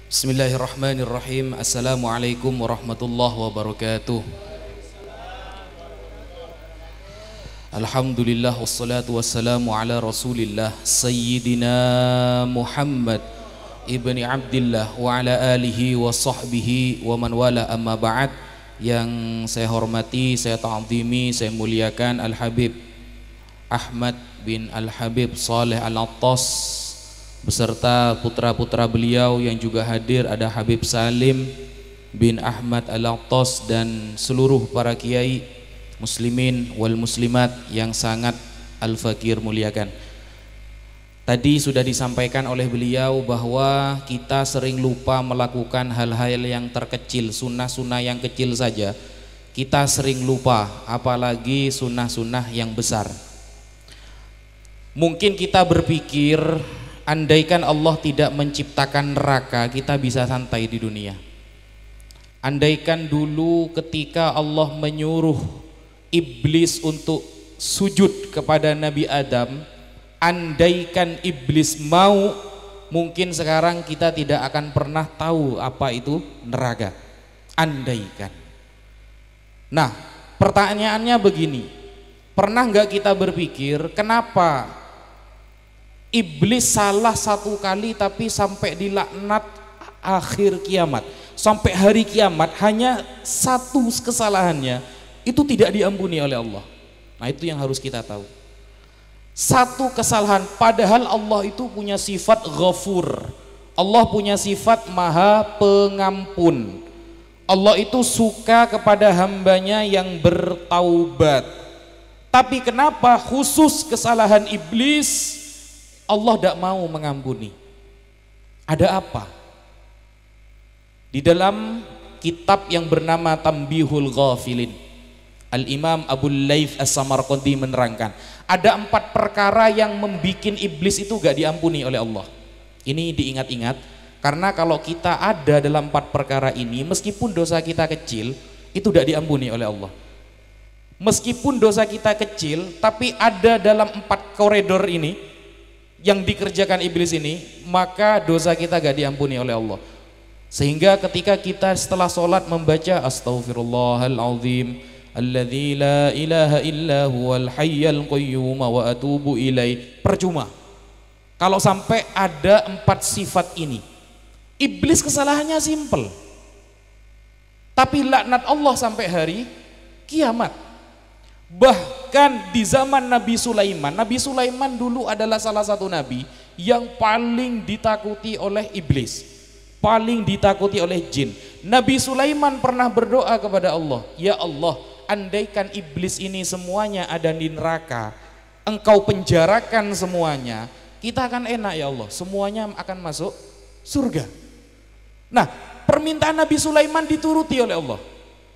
Bismillahirrahmanirrahim. Assalamualaikum warahmatullahi wabarakatuh. Alhamdulillah wassalatu wassalamu ala Rasulillah Sayyidina Muhammad ibni Abdillah wa ala alihi wa sahbihi wa man wala, amma ba'd. Yang saya hormati, saya ta'zimi, saya muliakan Al-Habib Ahmad bin Al-Habib Saleh Al-Attas beserta putra-putra beliau yang juga hadir, ada Habib Salim bin Ahmad Al-Attas dan seluruh para kiai muslimin wal muslimat yang sangat Al-Fakir muliakan. Tadi sudah disampaikan oleh beliau bahwa kita sering lupa melakukan hal-hal yang terkecil, sunnah-sunnah yang kecil saja kita sering lupa, apalagi sunnah-sunnah yang besar. Mungkin kita berpikir, andaikan Allah tidak menciptakan neraka, kita bisa santai di dunia. Andaikan dulu ketika Allah menyuruh iblis untuk sujud kepada Nabi Adam, andaikan iblis mau, mungkin sekarang kita tidak akan pernah tahu apa itu neraka. Andaikan. Nah, pertanyaannya begini, pernah nggak kita berpikir kenapa iblis salah satu kali tapi sampai dilaknat akhir kiamat, sampai hari kiamat hanya satu kesalahannya itu tidak diampuni oleh Allah. Nah, itu yang harus kita tahu. Satu kesalahan, padahal Allah itu punya sifat ghafur, Allah punya sifat maha pengampun. Allah itu suka kepada hambanya yang bertaubat. Tapi kenapa khusus kesalahan iblis Allah tidak mau mengampuni? Ada apa? Di dalam kitab yang bernama Tambihul Ghafilin, Al-Imam Abu Layth As-Samarqandi menerangkan ada 4 perkara yang membuat iblis itu gak diampuni oleh Allah. Ini diingat-ingat, karena kalau kita ada dalam 4 perkara ini, meskipun dosa kita kecil itu tidak diampuni oleh Allah. Meskipun dosa kita kecil, tapi ada dalam 4 koridor ini yang dikerjakan iblis ini, maka dosa kita gak diampuni oleh Allah. Sehingga ketika kita setelah sholat membaca astaghfirullahaladzim alladzi la ilaha illa huwal hayyal qayyum wa atubu ilaih, percuma kalau sampai ada 4 sifat ini. Iblis kesalahannya simple, tapi laknat Allah sampai hari kiamat. Bahkan di zaman Nabi Sulaiman, Nabi Sulaiman dulu adalah salah satu nabi yang paling ditakuti oleh iblis, paling ditakuti oleh jin. Nabi Sulaiman pernah berdoa kepada Allah, ya Allah, andaikan iblis ini semuanya ada di neraka, Engkau penjarakan semuanya, kita akan enak ya Allah, semuanya akan masuk surga. Nah, permintaan Nabi Sulaiman dituruti oleh Allah,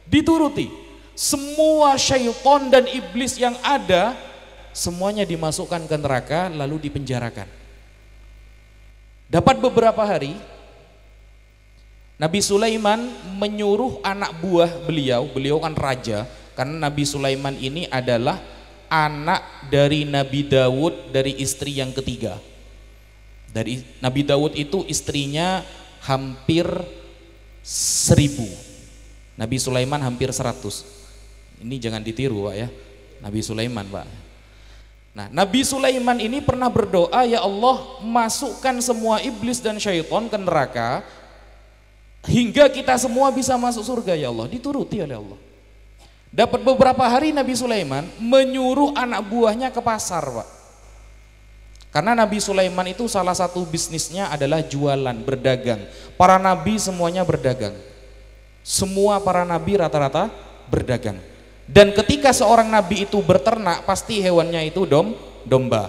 dituruti. Semua syaitan dan iblis yang ada semuanya dimasukkan ke neraka lalu dipenjarakan. Dapat beberapa hari Nabi Sulaiman menyuruh anak buah beliau kan raja, karena Nabi Sulaiman ini adalah anak dari Nabi Daud dari istri yang ketiga. Dari Nabi Daud itu istrinya hampir 1000, Nabi Sulaiman hampir 100. Ini jangan ditiru Pak ya, Nabi Sulaiman Pak. Nah, Nabi Sulaiman ini pernah berdoa, ya Allah, masukkan semua iblis dan syaitan ke neraka hingga kita semua bisa masuk surga ya Allah. Dituruti oleh Allah. Dapat beberapa hari Nabi Sulaiman menyuruh anak buahnya ke pasar Pak, karena Nabi Sulaiman itu salah satu bisnisnya adalah jualan, berdagang. Para nabi semuanya berdagang, semua para nabi rata-rata berdagang. Dan ketika seorang nabi itu berternak, pasti hewannya itu domba.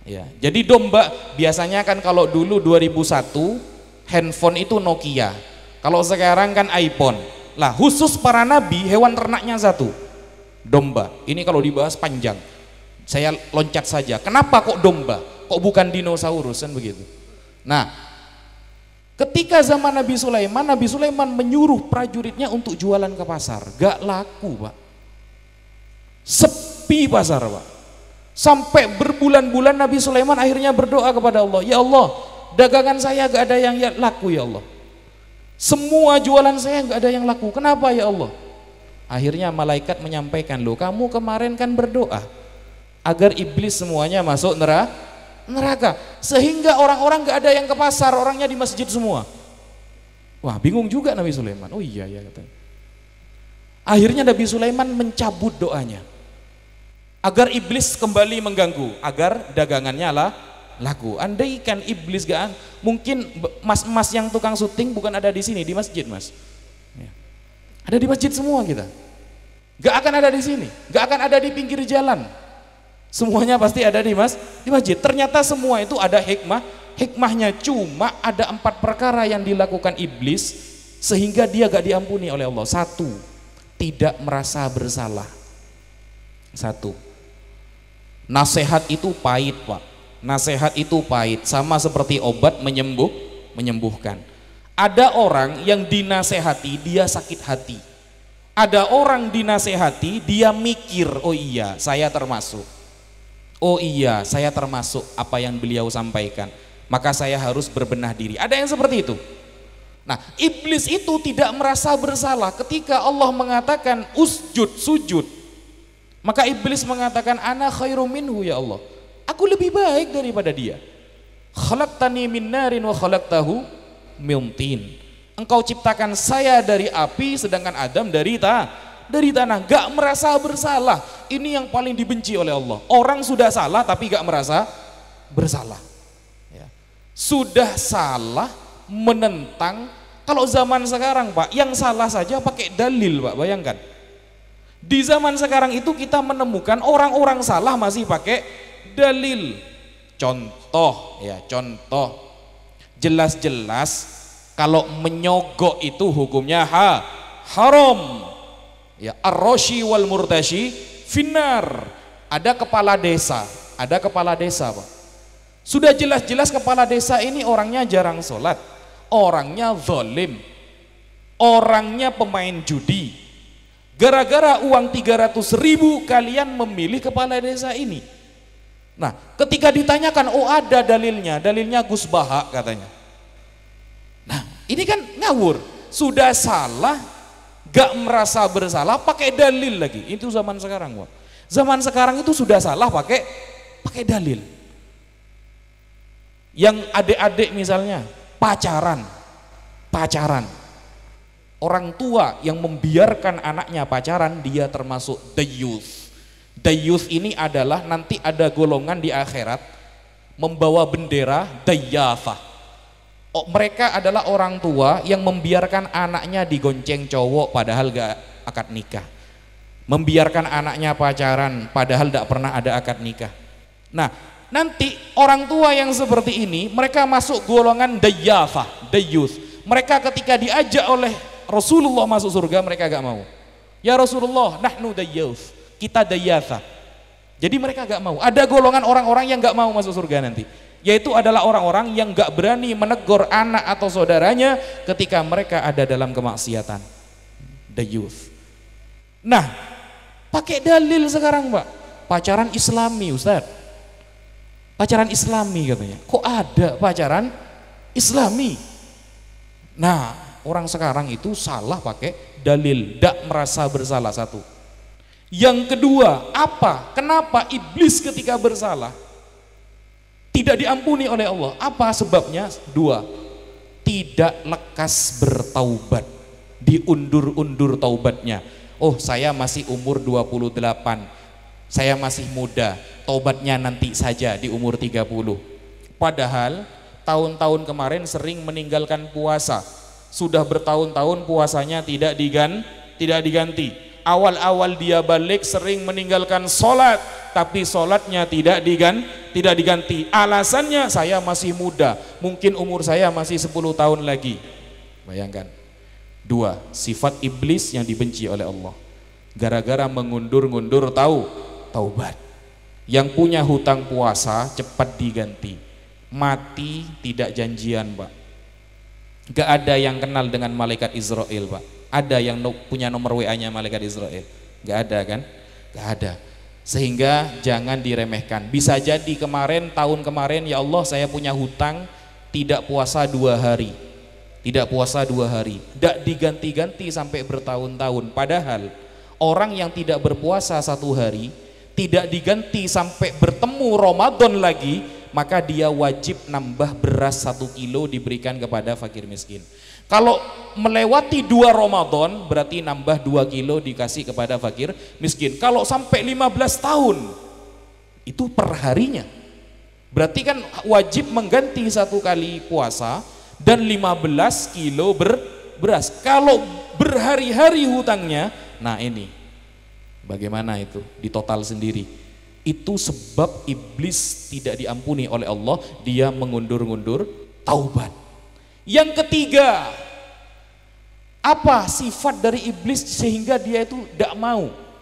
Ya, jadi domba biasanya kan kalau dulu 2001 handphone itu Nokia, kalau sekarang kan iPhone. Lah, khusus para nabi hewan ternaknya satu, domba. Ini kalau dibahas panjang, saya loncat saja. Kenapa kok domba? Kok bukan dinosaurus kan begitu? Nah, ketika zaman Nabi Sulaiman menyuruh prajuritnya untuk jualan ke pasar, gak laku Pak, sepi pasar Pak. Sampai berbulan-bulan Nabi Sulaiman akhirnya berdoa kepada Allah, ya Allah, dagangan saya gak ada yang laku ya Allah, semua jualan saya gak ada yang laku, kenapa ya Allah? Akhirnya malaikat menyampaikan, loh kamu kemarin kan berdoa agar iblis semuanya masuk neraka, sehingga orang-orang gak ada yang ke pasar, orangnya di masjid semua. Wah, bingung juga Nabi Sulaiman. Oh iya ya katanya. Akhirnya Nabi Sulaiman mencabut doanya agar iblis kembali mengganggu, agar dagangannya laku. Andaikan iblis gak, mungkin mas-mas yang tukang syuting bukan ada di sini, di masjid mas. Ya. Ada di masjid semua kita. Gak akan ada di sini, gak akan ada di pinggir jalan. Semuanya pasti ada di masjid. Ternyata semua itu ada hikmahnya, cuma ada 4 perkara yang dilakukan iblis sehingga dia gak diampuni oleh Allah. 1, tidak merasa bersalah. 1, nasihat itu pahit Pak, nasihat itu pahit, sama seperti obat menyembuhkan. Ada orang yang dinasehati dia sakit hati, ada orang dinasehati dia mikir, oh iya saya termasuk, oh iya saya termasuk apa yang beliau sampaikan, maka saya harus berbenah diri. Ada yang seperti itu. Nah, iblis itu tidak merasa bersalah ketika Allah mengatakan sujud, maka iblis mengatakan ana khairum minhu ya Allah, aku lebih baik daripada dia. Khalaqtani min narin wa khalaqtahu min tin. Engkau ciptakan saya dari api sedangkan Adam dari tanah. Gak merasa bersalah. Ini yang paling dibenci oleh Allah. Orang sudah salah tapi gak merasa bersalah ya. Sudah salah menentang. Kalau zaman sekarang Pak, yang salah saja pakai dalil Pak, bayangkan. Di zaman sekarang itu kita menemukan orang-orang salah masih pakai dalil. Contoh jelas-jelas kalau menyogok itu hukumnya haram ya, ar-rashi wal murtashi finnar. Ada kepala desa Pak, sudah jelas-jelas kepala desa ini orangnya jarang sholat, orangnya zalim, orangnya pemain judi. Gara-gara uang 300.000 kalian memilih kepala desa ini. Nah, ketika ditanyakan, oh ada dalilnya Gus Baha katanya. Nah, ini kan ngawur, sudah salah, gak merasa bersalah, pakai dalil lagi. Itu zaman sekarang Pak. Zaman sekarang itu sudah salah pakai dalil. Yang adik-adik misalnya pacaran, orang tua yang membiarkan anaknya pacaran, dia termasuk dayyuth. Dayyuth ini adalah nanti ada golongan di akhirat membawa bendera dayyathah. Oh, mereka adalah orang tua yang membiarkan anaknya digonceng cowok padahal gak akad nikah, membiarkan anaknya pacaran padahal gak pernah ada akad nikah. Nah, nanti orang tua yang seperti ini mereka masuk golongan dayyathah, dayyuth. Mereka ketika diajak oleh Rasulullah masuk surga mereka gak mau. Ya Rasulullah, nahnu dayyuth, kita dayyatha. Jadi mereka gak mau. Ada golongan orang-orang yang gak mau masuk surga nanti, yaitu adalah orang-orang yang gak berani menegur anak atau saudaranya ketika mereka ada dalam kemaksiatan, dayyuth. Nah, pakai dalil sekarang Pak, pacaran islami Ustaz, pacaran islami katanya. Kok ada pacaran islami? Nah, orang sekarang itu salah pakai dalil, gak merasa bersalah. 1. Yang kedua, apa? Kenapa iblis ketika bersalah tidak diampuni oleh Allah? Apa sebabnya? 2. Tidak lekas bertaubat, diundur-undur taubatnya. Oh, saya masih umur 28, saya masih muda, taubatnya nanti saja di umur 30. Padahal tahun-tahun kemarin sering meninggalkan puasa, sudah bertahun-tahun puasanya tidak diganti. Awal-awal dia balik sering meninggalkan sholat, tapi sholatnya tidak diganti. Alasannya saya masih muda, mungkin umur saya masih 10 tahun lagi. Bayangkan. 2. Sifat iblis yang dibenci oleh Allah, gara-gara mengundur-undur taubat. Yang punya hutang puasa cepat diganti, mati tidak janjian Pak. Gak ada yang kenal dengan malaikat Israel Pak. Ada yang punya nomor WA-nya malaikat Israel? Gak ada kan? Gak ada. Sehingga jangan diremehkan. Bisa jadi tahun kemarin ya Allah saya punya hutang tidak puasa 2 hari, tidak puasa 2 hari, tidak diganti-ganti sampai bertahun-tahun. Padahal orang yang tidak berpuasa 1 hari, tidak diganti sampai bertemu Ramadan lagi, maka dia wajib nambah beras 1 kilo diberikan kepada fakir miskin. Kalau melewati 2 Ramadan berarti nambah 2 kilo dikasih kepada fakir miskin. Kalau sampai 15 tahun itu per harinya, berarti kan wajib mengganti 1 kali puasa dan 15 kilo beras. Kalau berhari-hari hutangnya, nah ini bagaimana itu di total sendiri. Itu sebab iblis tidak diampuni oleh Allah, dia mengundur-undur taubat. Yang ketiga, apa sifat dari iblis sehingga dia itu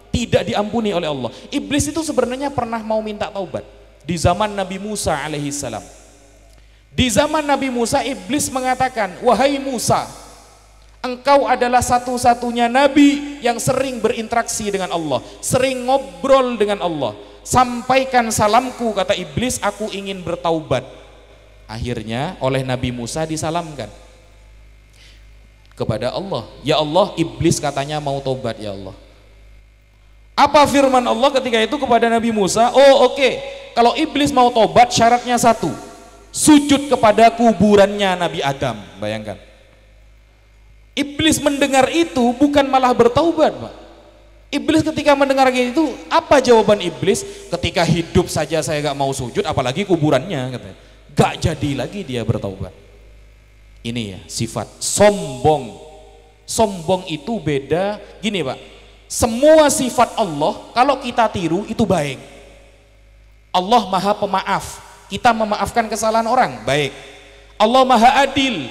tidak diampuni oleh Allah? Iblis itu sebenarnya pernah mau minta taubat di zaman Nabi Musa alaihissalam. Di zaman Nabi Musa, iblis mengatakan, wahai Musa, engkau adalah satu-satunya nabi yang sering berinteraksi dengan Allah, sering ngobrol dengan Allah. Sampaikan salamku, kata iblis, aku ingin bertaubat. Akhirnya oleh Nabi Musa disalamkan kepada Allah. Ya Allah, iblis katanya mau taubat ya Allah. Apa firman Allah ketika itu kepada Nabi Musa? Oh oke, kalau iblis mau taubat syaratnya 1, sujud kepada kuburannya Nabi Adam. Bayangkan, iblis mendengar itu bukan malah bertaubat, Pak. Iblis ketika mendengar itu, apa jawaban iblis? Ketika hidup saja saya gak mau sujud, apalagi kuburannya, katanya. Gak jadi lagi dia bertaubat. Ini ya sifat sombong. Sombong itu beda. Gini Pak, semua sifat Allah kalau kita tiru itu baik. Allah maha pemaaf, kita memaafkan kesalahan orang, baik. Allah maha adil,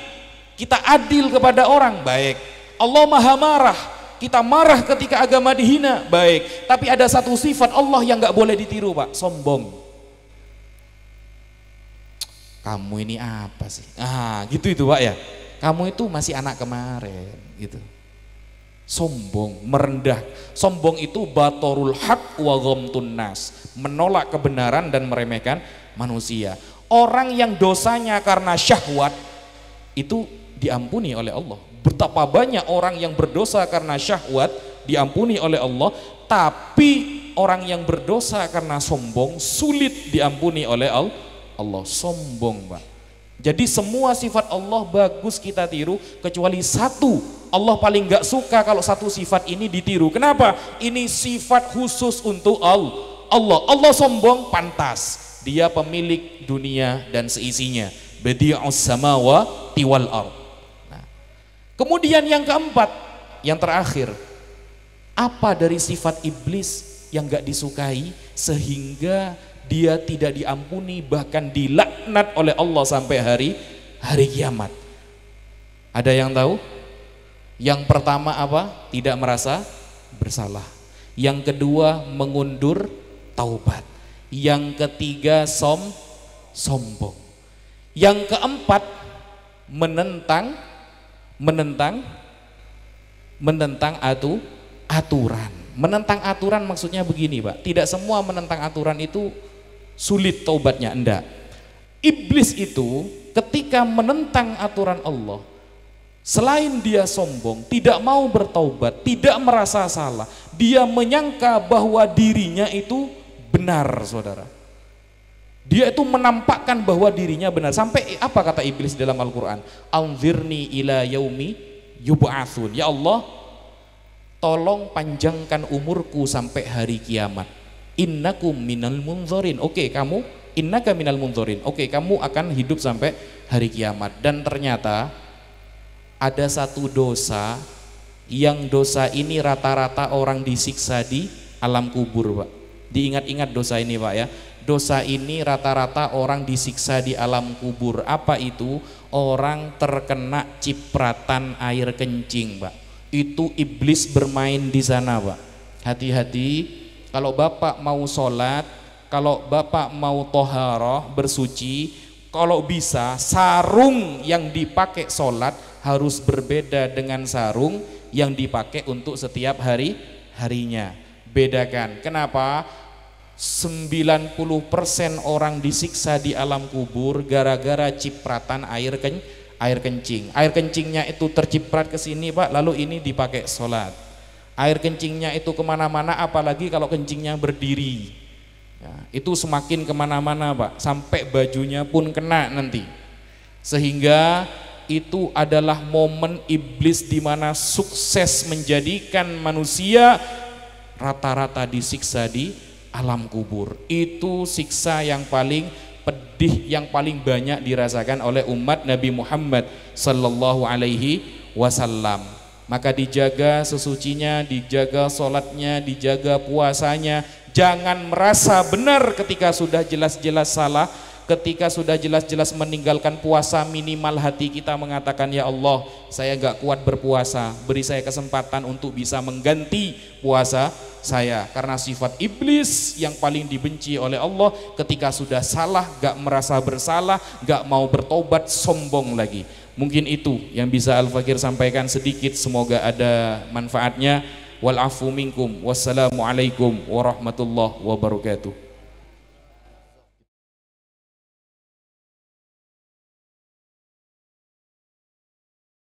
kita adil kepada orang, baik. Allah maha marah, kita marah ketika agama dihina, baik. Tapi ada satu sifat Allah yang gak boleh ditiru Pak, sombong. Kamu ini apa sih? Gitu itu Pak ya. Kamu itu masih anak kemarin gitu. Sombong, merendah. Sombong itu batorul haq wa ghamtun nas, menolak kebenaran dan meremehkan manusia. Orang yang dosanya karena syahwat itu diampuni oleh Allah. Betapa banyak orang yang berdosa karena syahwat diampuni oleh Allah, tapi orang yang berdosa karena sombong sulit diampuni oleh Allah. Sombong Pak. Jadi semua sifat Allah bagus kita tiru, kecuali satu Allah paling gak suka kalau satu sifat ini ditiru. Kenapa? Ini sifat khusus untuk Allah. Allah sombong, pantas, dia pemilik dunia dan seisinya, badi'us samawati wal ardh. Kemudian yang keempat, yang terakhir, apa dari sifat iblis yang gak disukai sehingga dia tidak diampuni, bahkan dilaknat oleh Allah sampai hari kiamat? Ada yang tahu? Yang pertama apa? Tidak merasa bersalah. Yang kedua mengundur taubat. Yang ketiga sombong. Yang keempat menentang aturan. Menentang aturan maksudnya begini Pak, tidak semua menentang aturan itu sulit taubatnya, enggak. Iblis itu ketika menentang aturan Allah, selain dia sombong, tidak mau bertaubat, tidak merasa salah, dia menyangka bahwa dirinya itu benar, saudara. Dia itu menampakkan bahwa dirinya benar. Sampai apa kata iblis dalam Al-Quran? Anzirni ila yaumi yub'atsun. Ya Allah, tolong panjangkan umurku sampai hari kiamat. Innakum minal munzorin. Oke, kamu innaka minal munzorin. Oke, kamu akan hidup sampai hari kiamat. Dan ternyata ada satu dosa, yang dosa ini rata-rata orang disiksa di alam kubur Pak. Diingat-ingat dosa ini Pak ya. Dosa ini rata-rata orang disiksa di alam kubur. Apa itu? Orang terkena cipratan air kencing Pak. Itu iblis bermain di sana Pak. Hati-hati kalau Bapak mau sholat, kalau Bapak mau toharoh, bersuci, kalau bisa sarung yang dipakai sholat harus berbeda dengan sarung yang dipakai untuk setiap harinya. Bedakan. Kenapa? 90% orang disiksa di alam kubur gara-gara cipratan air kencing. Air kencingnya itu terciprat ke sini Pak, lalu ini dipakai sholat. Air kencingnya itu kemana-mana, apalagi kalau kencingnya berdiri ya, itu semakin kemana-mana Pak, sampai bajunya pun kena nanti. Sehingga itu adalah momen iblis di mana sukses menjadikan manusia rata-rata disiksa di alam kubur. Itu siksa yang paling pedih, yang paling banyak dirasakan oleh umat Nabi Muhammad sallallahu alaihi wasallam. Maka dijaga sesucinya, dijaga sholatnya, dijaga puasanya. Jangan merasa benar ketika sudah jelas-jelas salah. Ketika sudah jelas-jelas meninggalkan puasa, minimal hati kita mengatakan, ya Allah, saya gak kuat berpuasa, beri saya kesempatan untuk bisa mengganti puasa saya. Karena sifat iblis yang paling dibenci oleh Allah, ketika sudah salah gak merasa bersalah, gak mau bertobat, sombong lagi. Mungkin itu yang bisa Al-Fakir sampaikan sedikit, semoga ada manfaatnya. Wal afu minkum, wassalamualaikum warahmatullahi wabarakatuh.